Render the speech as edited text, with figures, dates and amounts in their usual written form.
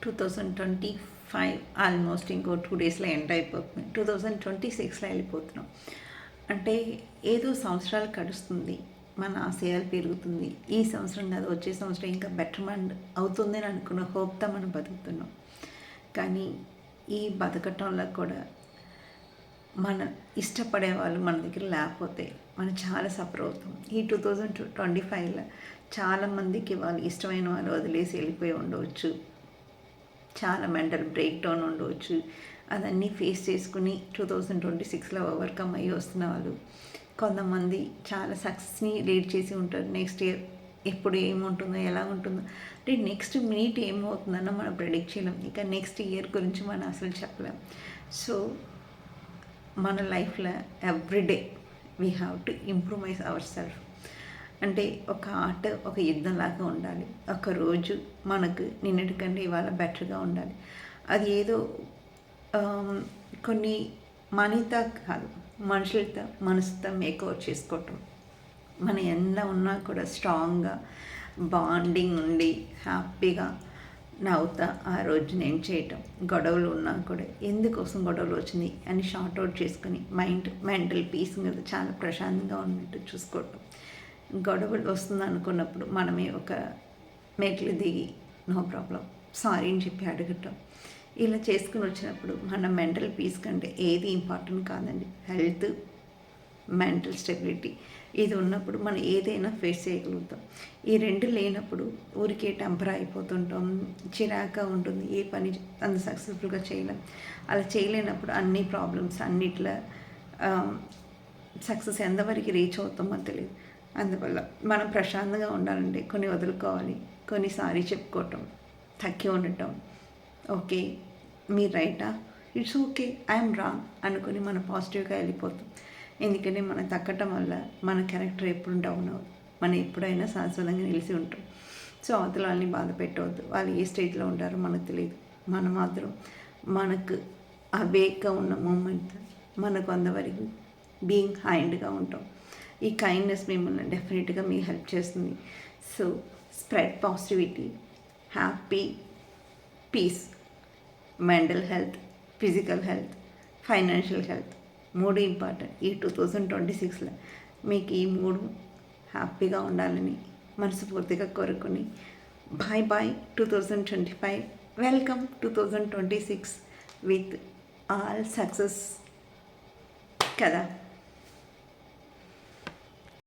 2025 almost ఇంకో 2 డేస్లో end అయిపోతుంది. 2026లో వెళ్ళిపోతున్నాం. అంటే ఏదో సంవత్సరాలు గడుస్తుంది, మన ఆశయాలు పెరుగుతుంది. ఈ సంవత్సరం కాదు, వచ్చే సంవత్సరం ఇంకా బెటర్మెంట్ అవుతుంది అని అనుకున్న హోప్తో మనం బతుకుతున్నాం. కానీ ఈ బతకటంలో కూడా మన ఇష్టపడే వాళ్ళు మన దగ్గర లేకపోతే మనం చాలా సఫర్ అవుతాం. ఈ 2025లో చాలామందికి వాళ్ళు ఇష్టమైన వాళ్ళు వదిలేసి వెళ్ళిపోయి ఉండవచ్చు, చాలా మెంటల్ బ్రేక్ డౌన్ ఉండవచ్చు. అదన్నీ ఫేస్ చేసుకుని 2026లో ఓవర్కమ్ అయ్యి వస్తున్న వాళ్ళు కొంతమంది చాలా సక్సెస్ని లీడ్ చేసి ఉంటారు. నెక్స్ట్ ఇయర్ ఎప్పుడు ఏముంటుందో, ఎలా ఉంటుందో, అంటే నెక్స్ట్ మినిట్ ఏమవుతుందన్న మనం ప్రెడిక్ట్ చేయలేం. ఇక నెక్స్ట్ ఇయర్ గురించి మనం అసలు చెప్పలేం. సో మన లైఫ్లో everyday we have to improvise our self. అంటే ఒక ఆట, ఒక యుద్ధంలాగా ఉండాలి. ఒక రోజు మనకు నిన్నటికంటే ఇవాళ బెటర్గా ఉండాలి. అది ఏదో కొన్ని మనీతో కాదు, మనుషులతో, మనసుతో మేకవర్ చేసుకోవటం. మనం ఎంత ఉన్నా కూడా స్ట్రాంగ్గా బాండింగ్ ఉండి హ్యాపీగా నవ్వుతా ఆ రోజు నేను చేయటం. గొడవలు ఉన్నా కూడా ఎందుకోసం గొడవలు వచ్చింది అని షార్ట్ అవుట్ చేసుకుని మెంటల్ పీస్ మీద చాలా ప్రశాంతంగా ఉన్నట్టు చూసుకోవటం. గొడవలు వస్తుంది అనుకున్నప్పుడు మనమే ఒక మెట్లు దిగి నో ప్రాబ్లం సారీ అని చెప్పి అడగటం. ఇలా చేసుకుని వచ్చినప్పుడు మన మెంటల్ పీస్ కంటే ఏది ఇంపార్టెంట్ కాదండి. హెల్త్, మెంటల్ స్టెబిలిటీ ఇది ఉన్నప్పుడు మనం ఏదైనా ఫేస్ చేయగలుగుతాం. ఈ రెండు లేనప్పుడు ఊరికే టెంపర్ అయిపోతుంటాం, చిరాగ్గా ఉంటుంది, ఏ పని అంత సక్సెస్ఫుల్గా చేయలేం. అలా చేయలేనప్పుడు అన్ని ప్రాబ్లమ్స్ అన్నిట్లో సక్సెస్ ఎంతవరకు రీచ్ అవుతామో తెలియదు. అందువల్ల మనం ప్రశాంతంగా ఉండాలంటే కొన్ని వదులుకోవాలి, కొన్ని సారీ చెప్పుకోవటం, తక్కి ఉండటం. ఓకే మీరు రైటా, ఇట్స్ ఓకే ఐఎమ్ రాంగ్ అనుకుని మనం పాజిటివ్గా వెళ్ళిపోతాం. ఎందుకంటే మనం తగ్గటం వల్ల మన క్యారెక్టర్ ఎప్పుడు డౌన్ అవ్వదు, మనం ఎప్పుడైనా శాశ్వతంగా నిలిచి ఉంటాం. సో అవతల వాళ్ళని బాధ పెట్టవద్దు. వాళ్ళు ఏ స్టేజ్లో ఉంటారో మనకు తెలియదు. మనం మాత్రం మనకు అవేక్గా ఉన్న మూమెంట్ మనకు అంతవరకు బీయింగ్ కైండ్గా ఉంటాం. ఈ కైండ్నెస్ మిమ్మల్ని డెఫినెట్గా మీకు హెల్ప్ చేస్తుంది. So spread positivity, happy, peace, mental health, physical health, financial health మూడు ఇంపార్టెంట్. ఈ 2026లో మీకు ఈ మూడు హ్యాపీగా ఉండాలని మనస్ఫూర్తిగా కోరుకుని bye bye 2025. Welcome 2026 with all success కదా.